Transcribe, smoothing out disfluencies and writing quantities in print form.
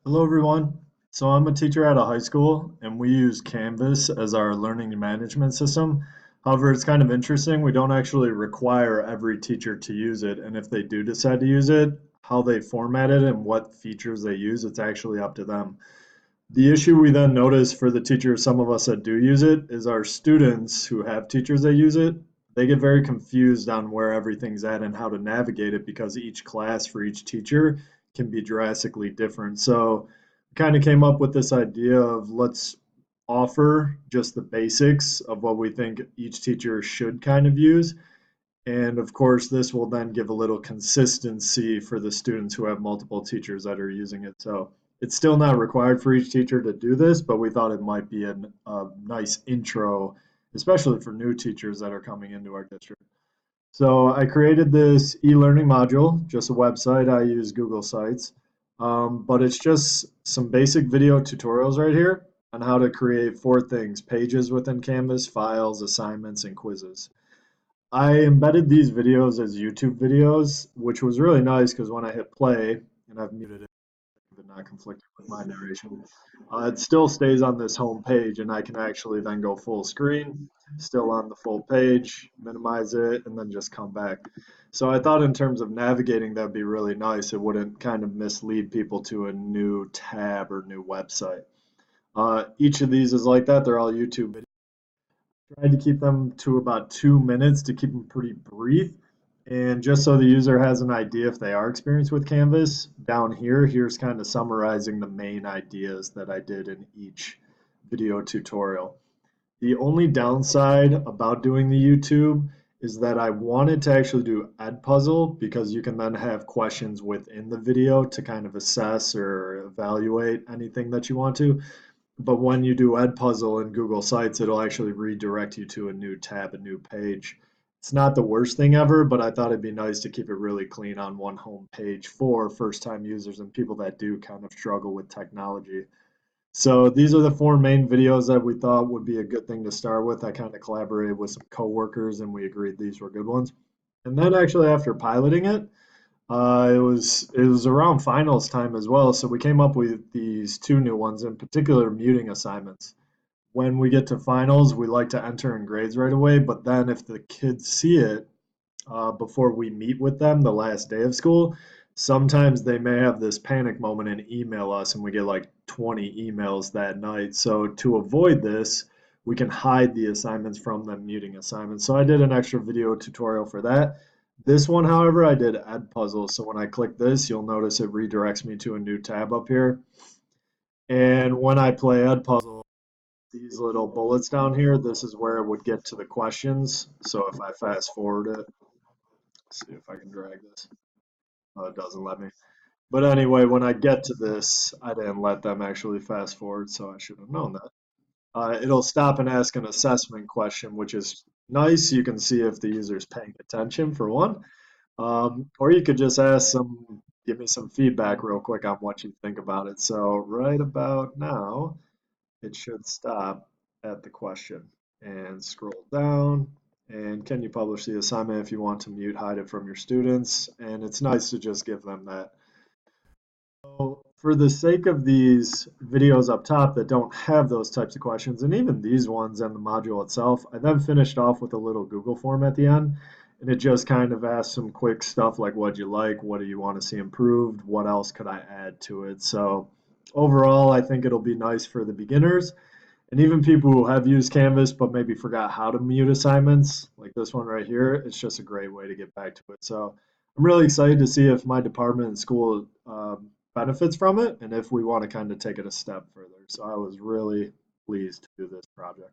Hello, everyone. So I'm a teacher at a high school, and we use Canvas as our learning management system. However, it's kind of interesting. We don't actually require every teacher to use it, and if they do decide to use it, how they format it and what features they use, it's actually up to them. The issue we then notice for the teachers, some of us that do use it, is our students who have teachers that use it, they get very confused on where everything's at and how to navigate it because each class for each teacher can be drastically different. So kind of came up with this idea of let's offer just the basics of what we think each teacher should kind of use. And of course, this will then give a little consistency for the students who have multiple teachers that are using it. So it's still not required for each teacher to do this, but we thought it might be a nice intro, especially for new teachers that are coming into our district. So I created this e-learning module, just a website. I use Google Sites, but it's just some basic video tutorials right here on how to create four things: pages within Canvas, files, assignments, and quizzes. I embedded these videos as YouTube videos, which was really nice because when I hit play, and I've muted it, but not conflicting with my narration, it still stays on this home page, and I can actually then go full screen, still on the full page, minimize it, and then just come back. So I thought in terms of navigating, that'd be really nice. It wouldn't kind of mislead people to a new tab or new website. Each of these is like that. They're all YouTube videos. Tried to keep them to about 2 minutes to keep them pretty brief. And just so the user has an idea if they are experienced with Canvas, down here, here's kind of summarizing the main ideas that I did in each video tutorial. The only downside about doing the YouTube is that I wanted to actually do Edpuzzle because you can then have questions within the video to kind of assess or evaluate anything that you want to. But when you do Edpuzzle in Google Sites, it'll actually redirect you to a new tab, a new page. It's not the worst thing ever, but I thought it'd be nice to keep it really clean on one home page for first-time users and people that do kind of struggle with technology. So these are the four main videos that we thought would be a good thing to start with. I kind of collaborated with some coworkers and we agreed these were good ones. And then actually after piloting it, it was around finals time as well, so we came up with these two new ones, in particular muting assignments. When we get to finals, we like to enter in grades right away, but then if the kids see it before we meet with them the last day of school, sometimes they may have this panic moment and email us, and we get like 20 emails that night. So to avoid this, we can hide the assignments from them muting assignments. So I did an extra video tutorial for that. This one, however, I did Edpuzzle. So when I click this, you'll notice it redirects me to a new tab up here. And when I play Edpuzzle, these little bullets down here, this is where it would get to the questions. So if I fast forward it, see if I can drag this. Oh, it doesn't let me. But anyway, when I get to this, I didn't let them actually fast forward, so I should have known that. It'll stop and ask an assessment question, which is nice. You can see if the user is paying attention, for one. Or you could just give me some feedback real quick on what you think about it. So right about now, it should stop at the question and scroll down. And can you publish the assignment if you want to mute, hide it from your students? And it's nice to just give them that. So for the sake of these videos up top that don't have those types of questions, and even these ones and the module itself, I then finished off with a little Google form at the end. And it just kind of asks some quick stuff like what you like, what do you want to see improved, what else could I add to it. So overall, I think it'll be nice for the beginners and even people who have used Canvas but maybe forgot how to mute assignments, like this one right here. It's just a great way to get back to it. So I'm really excited to see if my department and school benefits from it and if we want to kind of take it a step further. So I was really pleased to do this project.